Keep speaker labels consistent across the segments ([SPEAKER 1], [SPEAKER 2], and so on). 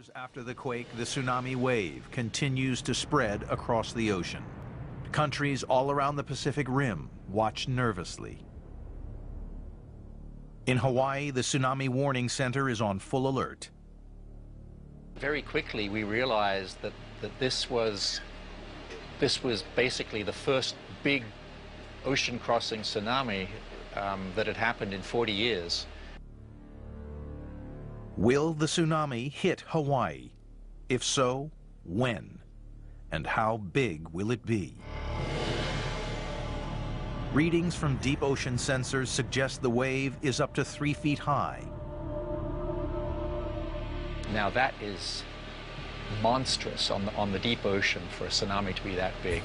[SPEAKER 1] Hours after the quake, the tsunami wave continues to spread across the ocean. Countries all around the Pacific Rim watch nervously. In Hawaii, the Tsunami Warning Center is on full alert.
[SPEAKER 2] Very quickly we realized that this was basically the first big ocean-crossing tsunami that had happened in 40 years.
[SPEAKER 1] Will the tsunami hit Hawaii? If so, when? And how big will it be? Readings from deep ocean sensors suggest the wave is up to 3 feet high.
[SPEAKER 2] Now that is monstrous on the deep ocean for a tsunami to be that big.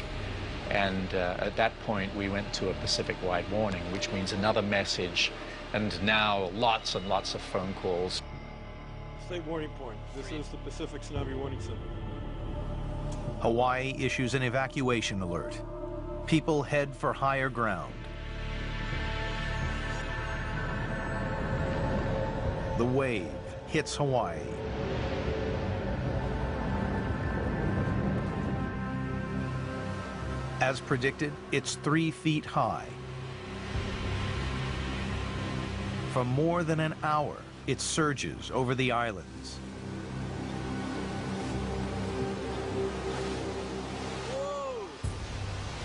[SPEAKER 2] And at that point we went to a Pacific-wide warning, which means another message, and now lots and lots of phone calls.
[SPEAKER 3] State warning point. This is the Pacific Tsunami Warning Center.
[SPEAKER 1] Hawaii issues an evacuation alert. People head for higher ground. The wave hits Hawaii. As predicted, it's 3 feet high. For more than an hour, it surges over the islands.
[SPEAKER 4] Whoa!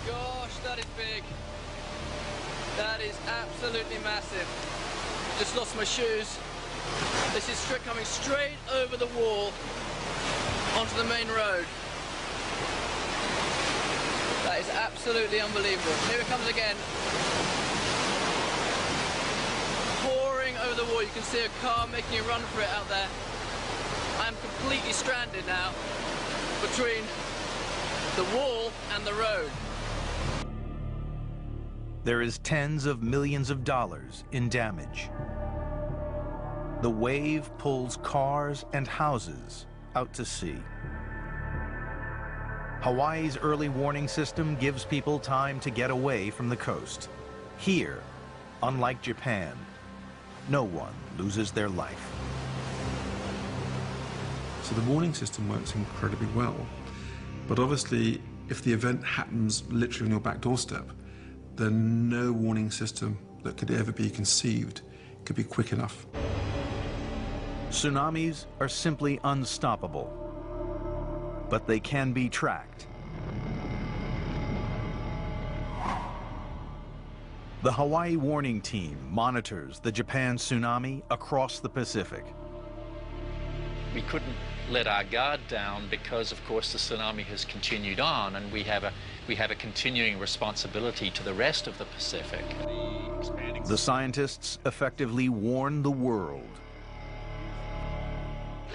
[SPEAKER 4] Gosh, that is big. That is absolutely massive. Just lost my shoes. This is coming straight over the wall onto the main road. That is absolutely unbelievable. Here it comes again. Pouring over the wall. You can see a car making a run for it out there. I'm completely stranded now between the wall and the road.
[SPEAKER 1] There is tens of millions of dollars in damage. The wave pulls cars and houses out to sea. Hawaii's early warning system gives people time to get away from the coast. Here, unlike Japan, no one loses their life.
[SPEAKER 5] So the warning system works incredibly well. But obviously, if the event happens literally on your back doorstep, then no warning system that could ever be conceived could be quick enough.
[SPEAKER 1] Tsunamis are simply unstoppable, but they can be tracked. The Hawaii Warning Team monitors the Japan tsunami across the Pacific.
[SPEAKER 2] We couldn't let our guard down because, of course, the tsunami has continued on, and we have a continuing responsibility to the rest of the Pacific.
[SPEAKER 1] The scientists effectively warn the world.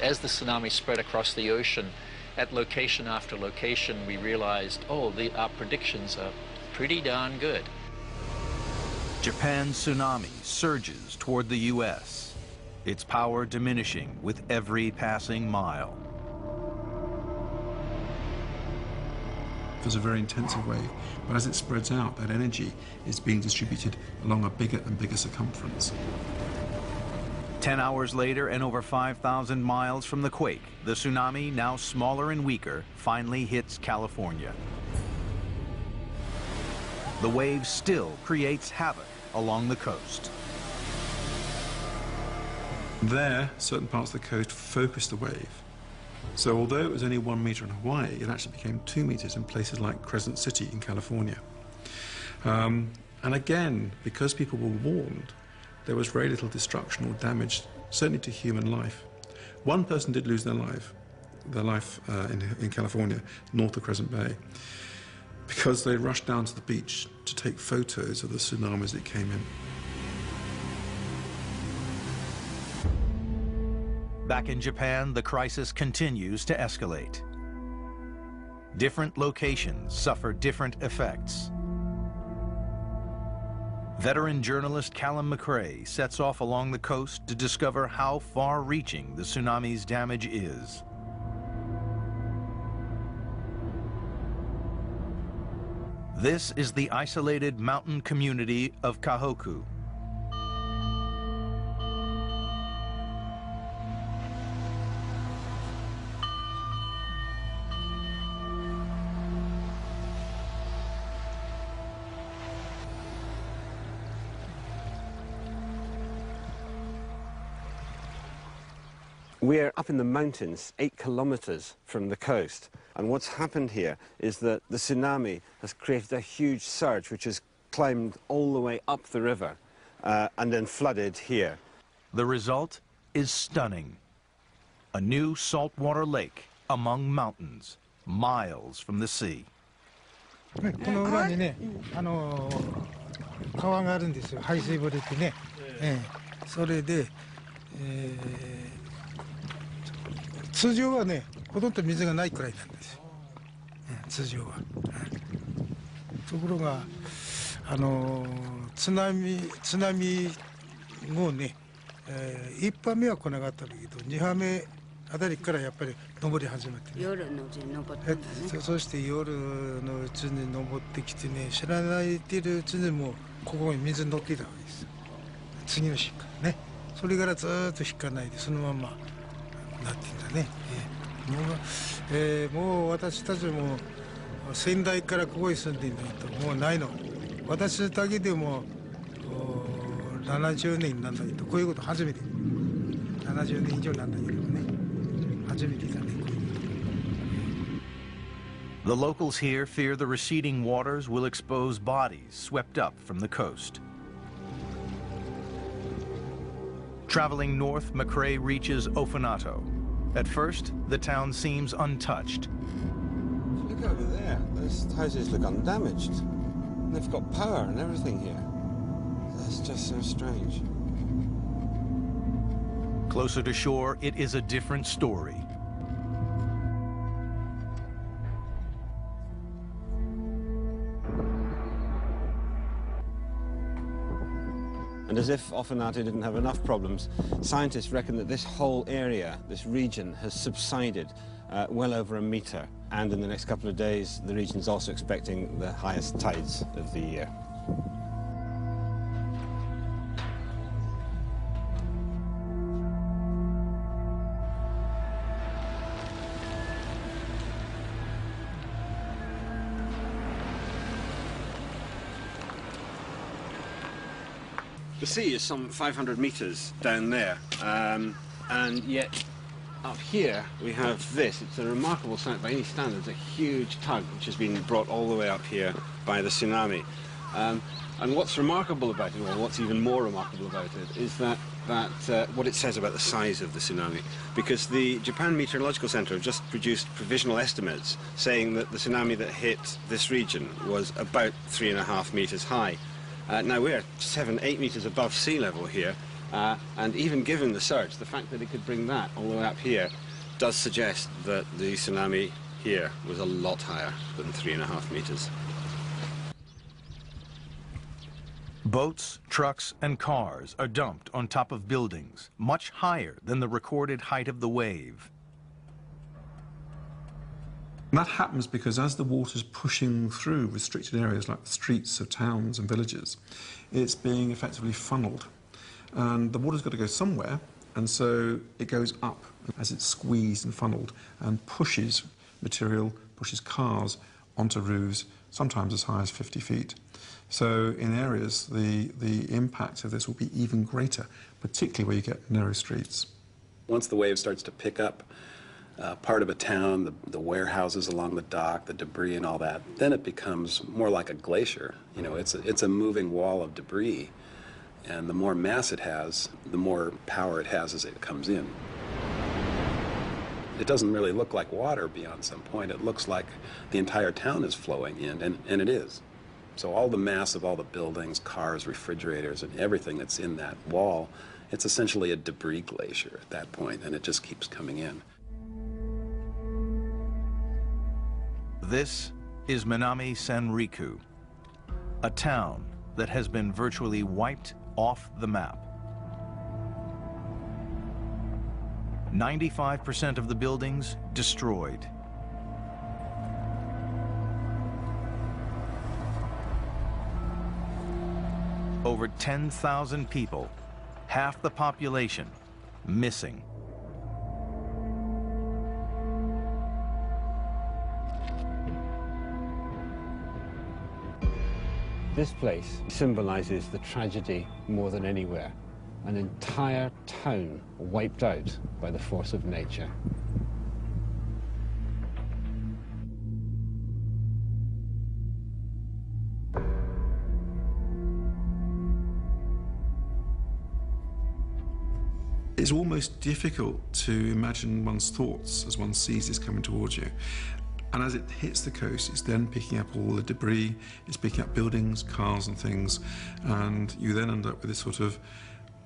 [SPEAKER 2] As the tsunami spread across the ocean, at location after location, we realized, oh, our predictions are pretty darn good.
[SPEAKER 1] Japan's tsunami surges toward the U.S., its power diminishing with every passing mile.
[SPEAKER 5] It was a very intensive wave, but as it spreads out, that energy is being distributed along a bigger and bigger circumference.
[SPEAKER 1] 10 hours later, and over 5,000 miles from the quake, the tsunami, now smaller and weaker, finally hits California. The wave still creates havoc along the coast.
[SPEAKER 5] There, certain parts of the coast focused the wave. So although it was only 1 meter in Hawaii, it actually became 2 meters in places like Crescent City in California. And again, because people were warned, there was very little destruction or damage, certainly to human life. One person did lose their life in California, north of Crescent Bay, because they rushed down to the beach to take photos of the tsunami as it came in.
[SPEAKER 1] Back in Japan, the crisis continues to escalate. Different locations suffer different effects. Veteran journalist Callum McRae sets off along the coast to discover how far-reaching the tsunami's damage is. This is the isolated mountain community of Kahoku.
[SPEAKER 6] We're up in the mountains, 8 kilometers from the coast. And what's happened here is that the tsunami has created a huge surge which has climbed all the way up the river and then flooded here.
[SPEAKER 1] The result is stunning. A new saltwater lake among mountains, miles from the sea.
[SPEAKER 7] この裏にね、川があるんですよ、排水堀ってね。それで、通常はね、ほとんど水がないくらいなんですよ。通常は。ところが、津波後ね、1波目は来なかったんだけど、2波目あたりからやっぱり登り始めてね。夜のうちに登ったんだね。そして夜のうちに登ってきてね、知らないでいるうちにもうここに水乗っていたわけですよ。次の日からね。それからずっと引かないでそのままなってんだね。もう私たちも先代からここに住んでいないともうないの。私だけでも70年なんだけど、こういうこと初めて。70年以上なんだけどね。初めてだね。
[SPEAKER 1] The locals here fear the receding waters will expose bodies swept up from the coast. Traveling north, McRae reaches Ofanato. At first, the town seems untouched.
[SPEAKER 6] Look over there. Those houses look undamaged. They've got power and everything here. That's just so strange.
[SPEAKER 1] Closer to shore, it is a different story.
[SPEAKER 6] And as if Ofanato didn't have enough problems, scientists reckon that this whole area, this region, has subsided well over a metre. And in the next couple of days, the region's also expecting the highest tides of the year. The sea is some 500 metres down there, and yet up here we have this. It's a remarkable sight by any standards, a huge tug which has been brought all the way up here by the tsunami. And what's remarkable about it, or what's even more remarkable about it, is that what it says about the size of the tsunami. Because the Japan Meteorological Center have just produced provisional estimates saying that the tsunami that hit this region was about 3.5 metres high. Now we're 7-8 metres above sea level here, and even given the surge, the fact that it could bring that all the way up here does suggest that the tsunami here was a lot higher than 3.5 metres.
[SPEAKER 1] Boats, trucks, and cars are dumped on top of buildings, much higher than the recorded height of the wave.
[SPEAKER 5] And that happens because as the water's pushing through restricted areas like the streets of towns and villages, it's being effectively funneled. And the water's got to go somewhere, and so it goes up as it's squeezed and funneled and pushes material, pushes cars onto roofs, sometimes as high as 50 feet. So in areas, the impact of this will be even greater, particularly where you get narrow streets.
[SPEAKER 8] Once the wave starts to pick up part of a town, the warehouses along the dock, the debris and all that, then it becomes more like a glacier. You know, it's a moving wall of debris, and the more mass it has, the more power it has as it comes in. It doesn't really look like water beyond some point. It looks like the entire town is flowing in, and it is. So all the mass of all the buildings, cars, refrigerators, and everything that's in that wall, it's essentially a debris glacier at that point, and it just keeps coming in.
[SPEAKER 1] This is Minami Sanriku, a town that has been virtually wiped off the map. 95% of the buildings destroyed. Over 10,000 people, half the population, missing.
[SPEAKER 6] This place symbolizes the tragedy more than anywhere. an entire town wiped out by the force of nature.
[SPEAKER 5] It's almost difficult to imagine one's thoughts as one sees this coming towards you. And as it hits the coast, it's then picking up all the debris, it's picking up buildings, cars and things, and you then end up with this sort of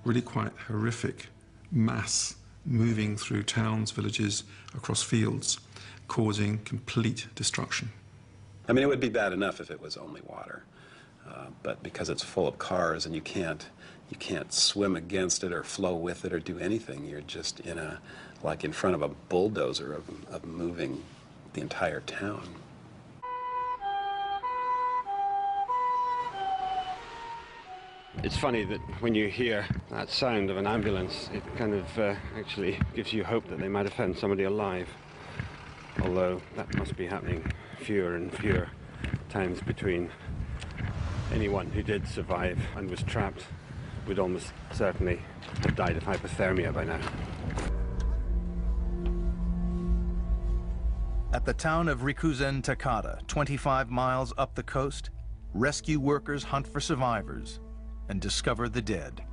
[SPEAKER 5] really quite horrific mass moving through towns, villages, across fields, causing complete destruction.
[SPEAKER 8] I mean, it would be bad enough if it was only water, but because it's full of cars and you can't swim against it or flow with it or do anything, you're just like in front of a bulldozer of moving the entire town.
[SPEAKER 6] It's funny that when you hear that sound of an ambulance, it kind of actually gives you hope that they might have found somebody alive. Although that must be happening fewer and fewer times between. Anyone who did survive and was trapped would almost certainly have died of hypothermia by now.
[SPEAKER 1] At the town of Rikuzen Takata, 25 miles up the coast, rescue workers hunt for survivors and discover the dead.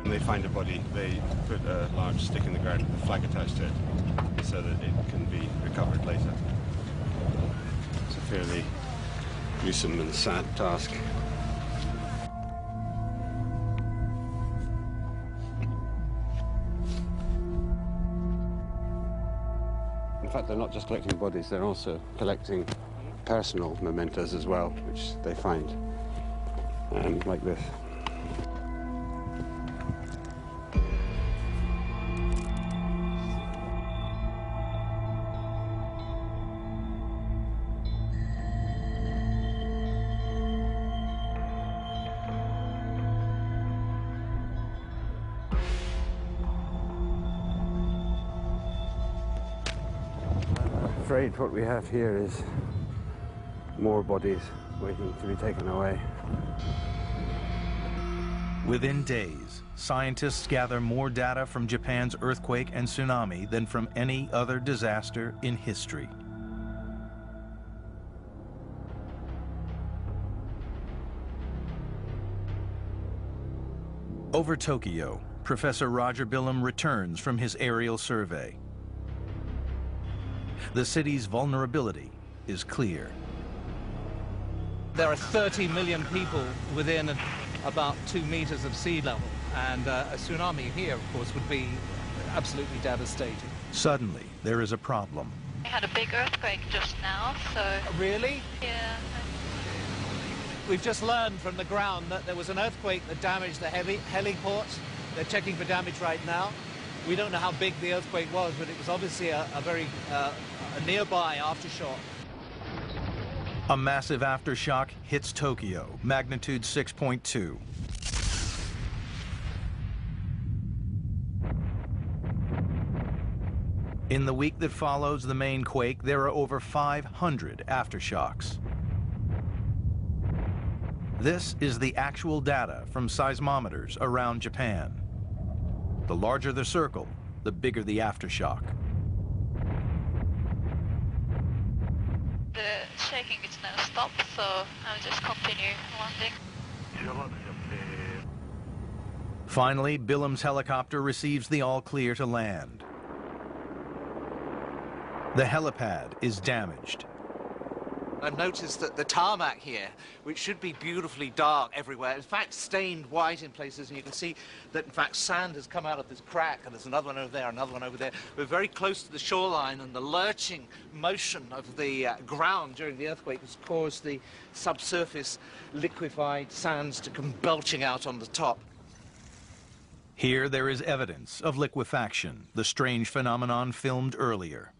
[SPEAKER 9] When they find a body, they put a large stick in the ground with a flag attached to it so that it can be recovered later.
[SPEAKER 6] It's a fairly gruesome and sad task. In fact, they're not just collecting bodies, they're also collecting personal mementos as well, which they find, like this. I'm afraid what we have here is more bodies waiting to be taken away.
[SPEAKER 1] Within days, scientists gather more data from Japan's earthquake and tsunami than from any other disaster in history. Over Tokyo, Professor Roger Billum returns from his aerial survey. The city's vulnerability is clear.
[SPEAKER 10] There are 30 million people within about 2 meters of sea level, and a tsunami here, of course, would be absolutely devastating.
[SPEAKER 1] Suddenly, there is a problem.
[SPEAKER 11] We had a big earthquake just now, so...
[SPEAKER 10] Really?
[SPEAKER 11] Yeah.
[SPEAKER 10] We've just learned from the ground that there was an earthquake that damaged the heliport. They're checking for damage right now. We don't know how big the earthquake was, but it was obviously a very nearby aftershock.
[SPEAKER 1] A massive aftershock hits Tokyo, magnitude 6.2. In the week that follows the main quake, there are over 500 aftershocks. This is the actual data from seismometers around Japan. The larger the circle, the bigger the aftershock.
[SPEAKER 11] The shaking is now stopped, so I'll just continue landing.
[SPEAKER 1] Finally, Billum's helicopter receives the all-clear to land. The helipad is damaged.
[SPEAKER 10] I've noticed that the tarmac here, which should be beautifully dark everywhere, in fact stained white in places, and you can see that in fact sand has come out of this crack, and there's another one over there, another one over there. We're very close to the shoreline, and the lurching motion of the ground during the earthquake has caused the subsurface liquefied sands to come belching out on the top.
[SPEAKER 1] Here there is evidence of liquefaction, the strange phenomenon filmed earlier.